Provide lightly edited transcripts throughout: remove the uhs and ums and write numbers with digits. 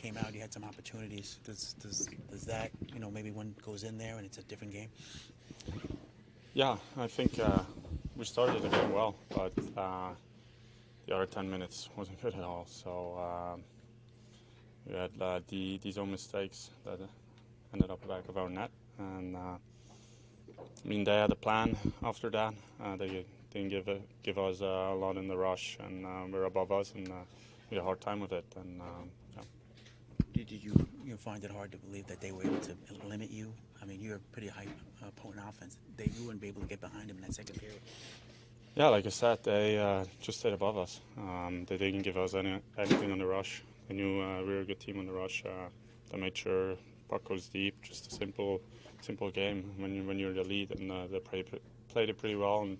came out, you had some opportunities. Does that, maybe one goes in there and it's a different game? Yeah, I think we started the game well, but the other 10 minutes wasn't good at all. So we had these own mistakes that ended up back of our net. And they had a plan after that. They didn't give us a lot in the rush, and we're above us, and we had a hard time with it. And yeah. Did you find it hard to believe that they were able to limit you? I mean, you're a pretty high potent offense. You wouldn't be able to get behind them in that second period. Yeah, like I said, they just stayed above us. They didn't give us anything on the rush. They knew we were a good team on the rush. They made sure puck goes deep. Just a simple game when you're the lead, and they played it pretty well. And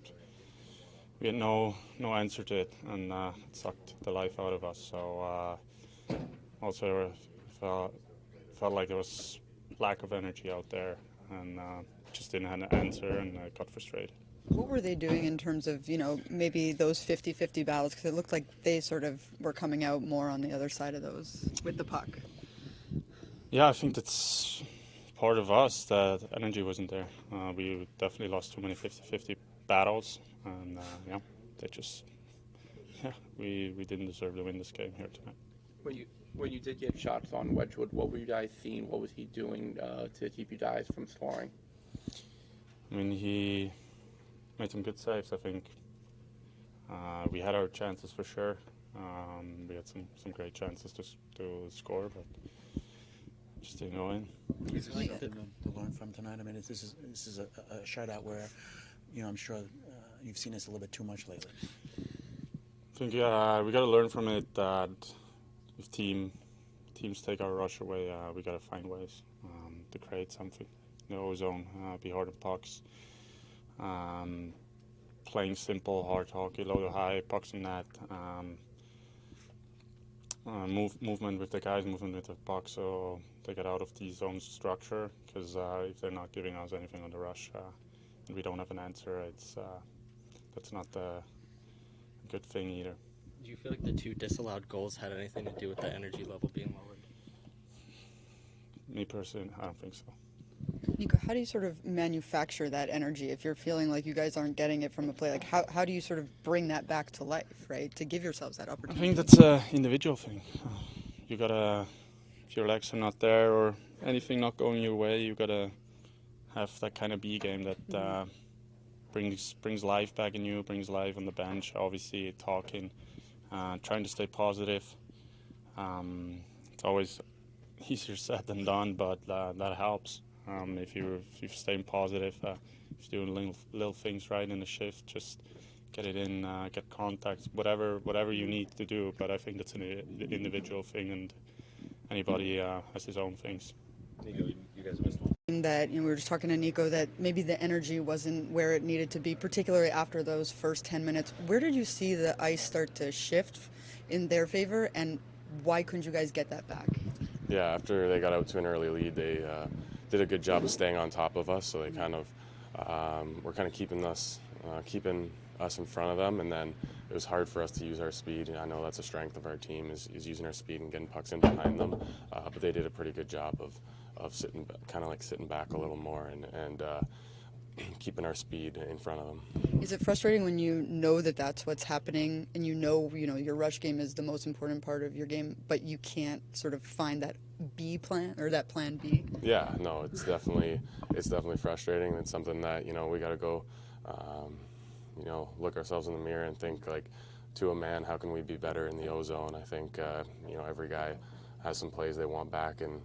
we had no answer to it, and it sucked the life out of us. So also felt like there was lack of energy out there, and just didn't have an answer, and I got frustrated. What were they doing in terms of, maybe those 50-50 battles? Because it looked like they sort of were coming out more on the other side of those with the puck. Yeah, I think that's part of us, that energy wasn't there. We definitely lost too many 50-50 battles, and we didn't deserve to win this game here tonight. When you did get shots on Wedgwood, what were you guys seeing? What was he doing to keep you guys from scoring? I mean, he made some good saves, I think. We had our chances for sure. We had some great chances to score, but just didn't go in. Is there something to learn from tonight? I mean, this is a shutout where, I'm sure you've seen this a little bit too much lately. I think we got to learn from it that if teams take our rush away, we got to find ways to create something in the O-zone, be hard on pucks. Playing simple, hard hockey, low to high, pucks in net, movement with the guys, movement with the puck, so they get out of the zone structure, because if they're not giving us anything on the rush and we don't have an answer, that's not a good thing either. Do you feel like the two disallowed goals had anything to do with the energy level being lowered? Me personally, I don't think so. Nico, how do you sort of manufacture that energy if you're feeling like you guys aren't getting it from a play? Like, how do you sort of bring that back to life, right, to give yourselves that opportunity? I think that's an individual thing. You gotta, if your legs are not there or anything not going your way, you gotta have that kind of B game that brings life back in you, brings life on the bench. Obviously, talking, trying to stay positive. It's always easier said than done, but that helps. If you're staying positive, if you're doing little things right in the shift, just get it in, get contacts, whatever you need to do. But I think that's an individual thing, and anybody has his own things. Nico, you guys missed one. That we were just talking to Nico that maybe the energy wasn't where it needed to be, particularly after those first 10 minutes. Where did you see the ice start to shift in their favor, and why couldn't you guys get that back? Yeah, after they got out to an early lead, they did a good job of staying on top of us. So they kind of were kind of keeping us in front of them, and then it was hard for us to use our speed. And I know that's a strength of our team is using our speed and getting pucks in behind them. But they did a pretty good job of sitting back a little more and keeping our speed in front of them. Is it frustrating when you know that that's what's happening, and you know your rush game is the most important part of your game, but you can't sort of find that B plan or that plan B? Yeah, no, it's definitely frustrating. It's something that we got to go, look ourselves in the mirror and think, like, to a man, how can we be better in the O-zone? I think every guy has some plays they want back, and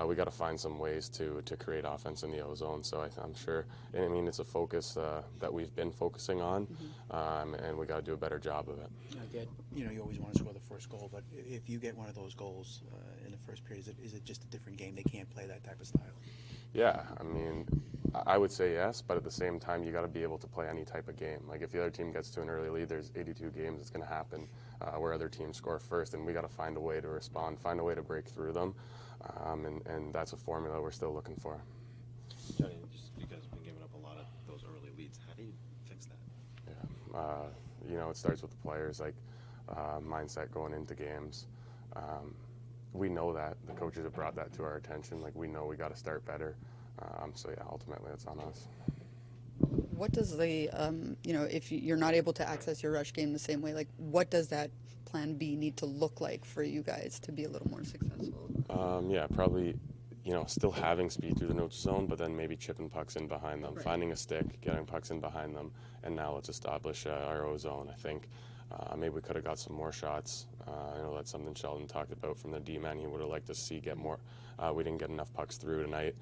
we got to find some ways to create offense in the O-zone. So I'm sure, and I mean, it's a focus that we've been focusing on, and we got to do a better job of it. I get, you always want to score the first goal, but if you get one of those goals in the first period, is it just a different game? They can't play that type of style. Yeah, I mean, I would say yes, but at the same time, you got to be able to play any type of game. Like, if the other team gets to an early lead, there's 82 games that's going to happen where other teams score first, and we got to find a way to respond, find a way to break through them, and that's a formula we're still looking for. Johnny, just because we've been giving up a lot of those early leads, how do you fix that? Yeah, it starts with the players, like mindset going into games. we know that. The coaches have brought that to our attention. Like, we know we got to start better. So, yeah, ultimately it's on us. What does the, if you're not able to access your rush game the same way, like what does that plan B need to look like for you guys to be a little more successful? Yeah, probably, still having speed through the neutral zone, but then maybe chipping pucks in behind them, finding a stick, getting pucks in behind them, and now let's establish our O zone. I think maybe we could have got some more shots. I know that's something Sheldon talked about from the D-man. He would have liked to see get more. We didn't get enough pucks through tonight,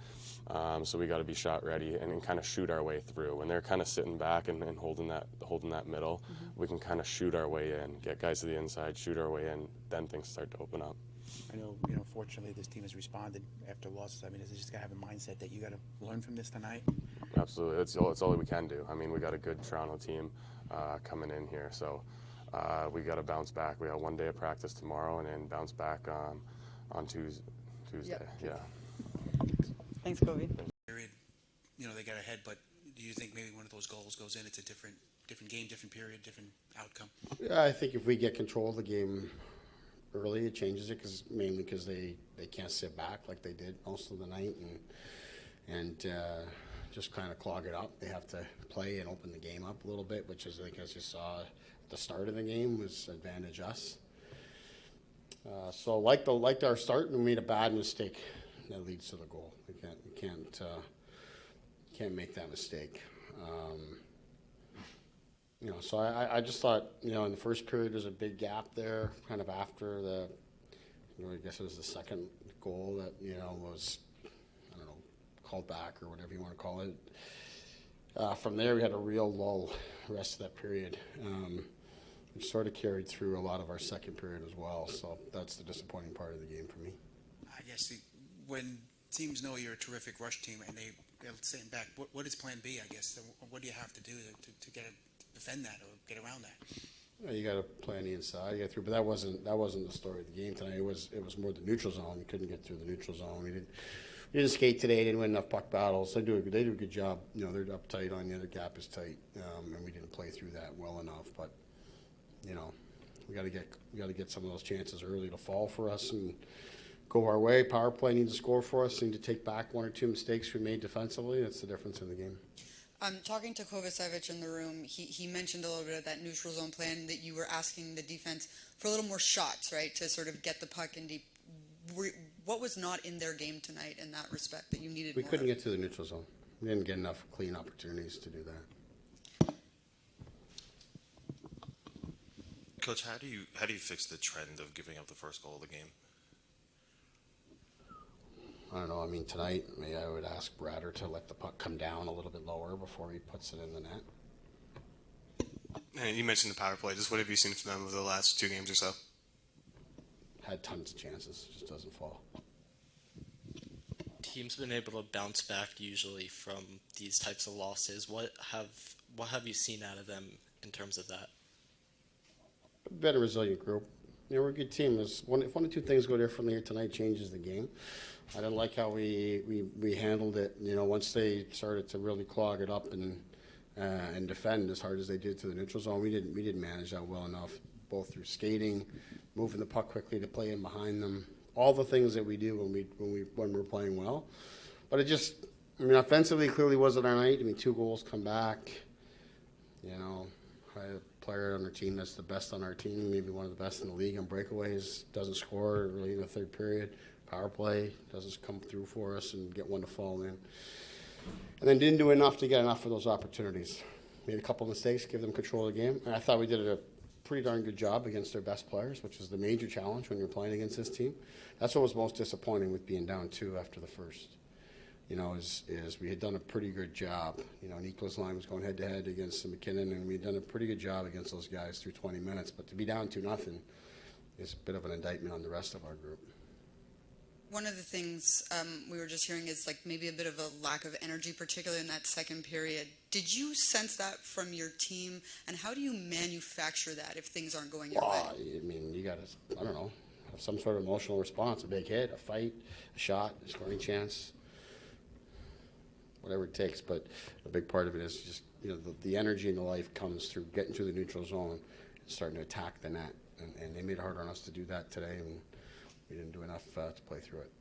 so we got to be shot ready and kind of shoot our way through. When they're kind of sitting back and holding that middle, we can kind of shoot our way in, get guys to the inside, shoot our way in. Then things start to open up. I know, fortunately this team has responded after losses. I mean, it's just got to have a mindset that you got to learn from this tonight. Absolutely. It's all we can do. I mean, we got a good Toronto team coming in here, so we got to bounce back. We got one day of practice tomorrow and then bounce back on Tuesday. Yep. Yeah. Thanks, Kobe. Period, they got ahead, but do you think maybe one of those goals goes in? It's a different game, different period, different outcome. Yeah, I think if we get control of the game early, it changes it, mainly because they can't sit back like they did most of the night and just kind of clog it up. They have to play and open the game up a little bit, which is, like, as you saw at the start of the game, was advantage us. So like our start, we made a bad mistake that leads to the goal. We can't make that mistake. So I just thought, in the first period there's a big gap there, kind of after I guess it was the second goal that, was, I don't know, called back or whatever you want to call it. From there we had a real lull the rest of that period, which sort of carried through a lot of our second period as well. So that's the disappointing part of the game for me. I guess when teams know you're a terrific rush team and they're sitting back, what is plan B, I guess? What do you have to do to defend that or get around that? Yeah, you got to play on the inside, you get through, but that wasn't the story of the game tonight. It was more the neutral zone. We couldn't get through the neutral zone. We didn't skate today. Didn't win enough puck battles. They do a good job. They're up tight on the other gap is tight, and we didn't play through that well enough. But we got to get some of those chances early to fall for us and go our way. Power play needs to score for us. Need to take back one or two mistakes we made defensively. That's the difference in the game. Talking to Kovacevic in the room, he mentioned a little bit of that neutral zone plan, that you were asking the defense for a little more shots, right, to sort of get the puck in deep. What was not in their game tonight in that respect that you needed We more couldn't of? get to the neutral zone. We didn't get enough clean opportunities to do that. Coach, how do you fix the trend of giving up the first goal of the game? I don't know. I mean, tonight, maybe I would ask Bratter to let the puck come down a little bit lower before he puts it in the net. And you mentioned the power play. Just what have you seen from them over the last 2 games or so? Had tons of chances, just doesn't fall. Teams been able to bounce back usually from these types of losses. What have you seen out of them in terms of that? A better resilient group. We're a good team. If one or two things go differently here tonight, changes the game. I didn't like how we handled it. Once they started to really clog it up and defend as hard as they did to the neutral zone, we didn't manage that well enough, both through skating, moving the puck quickly to play in behind them, all the things that we do when we're playing well. But it just, offensively clearly wasn't our night. 2 goals come back. I had a player on our team that's the best on our team, maybe one of the best in the league on breakaways, doesn't score really in the third period. Power play doesn't come through for us and get one to fall in. And then didn't do enough to get enough of those opportunities. Made a couple of mistakes, give them control of the game. And I thought we did a pretty darn good job against their best players, which is the major challenge when you're playing against this team. That's what was most disappointing with being down 2 after the first. Is we had done a pretty good job. Nico's line was going head-to-head against McKinnon, and we had done a pretty good job against those guys through 20 minutes. But to be down 2-0 is a bit of an indictment on the rest of our group. One of the things we were just hearing is like maybe a bit of a lack of energy, particularly in that second period. Did you sense that from your team, and how do you manufacture that if things aren't going your way? You got to, have some sort of emotional response, a big hit, a fight, a shot, a scoring chance, whatever it takes. But a big part of it is just, the energy and the life comes through getting to the neutral zone and starting to attack the net. And they made it hard on us to do that today. And we didn't do enough to play through it.